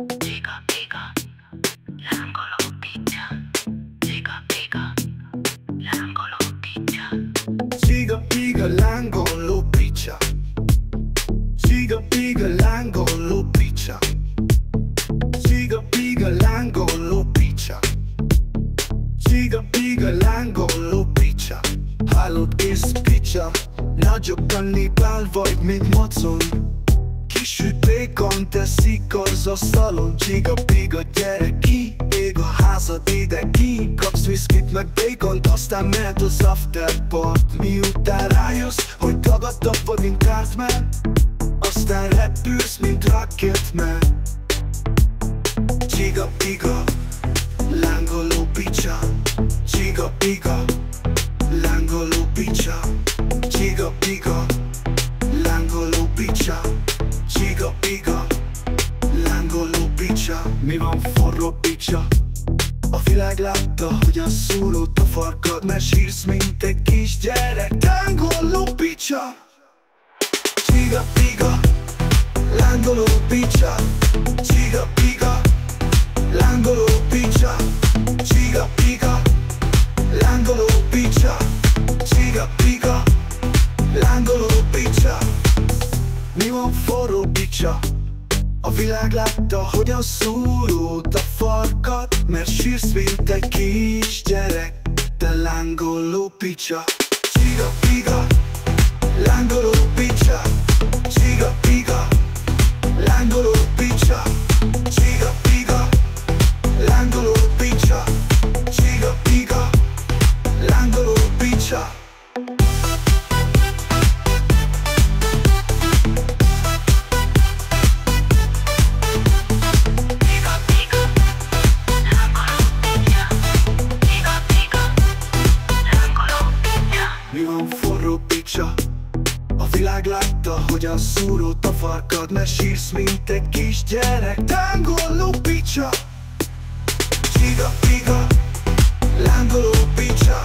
Csiga piga, lángoló pitya. Csiga piga, lángoló pitya. Csiga piga, lángoló pitya. Csiga piga, lángoló pitya. Csiga piga, lángoló pitya. Csiga piga, lángoló pitya. Hallod, ész pitya, nagyobb kannibál vagy, mint mocon. Kisütékon teszik az asztalon. Csiga piga, gyere ki, ég a házad, ide ki. Kapsz viszkit meg bacont, aztán mehet az afterpart. Miután rájössz, hogy tagadtabb vagy, mint Cartman, aztán repülsz, mint Rocketman. Csiga piga, lángoló pitya. Csiga piga, lángoló pitya. Csiga piga, lángoló pitya. Csiga piga, lángoló pitya. Mi van, forró pitya? A világ látta, hogyan szúrott a farkad, mert sírsz, mint egy kisgyerek. Lángoló pitya. Csiga piga, lángoló pitya. Csiga piga, lángoló pitya. Csiga piga, lángoló pitya. Csiga piga, lángoló pitya. Mi van, forró pitya? A világ látta, hogyan szúrod a farkad, mert sírsz, mint egy kisgyerek. Te lángoló pitya. Csiga piga, lángoló pitya. Csiga piga, lángoló pitya. Csiga piga, lángoló pitya. Csiga piga, lángoló pitya. Mi van, forró pitya? A világ látta, hogyan szúrod a farkad, mert sírsz, mint egy kisgyerek. Lángoló pitya. Csiga piga, lángoló pitya.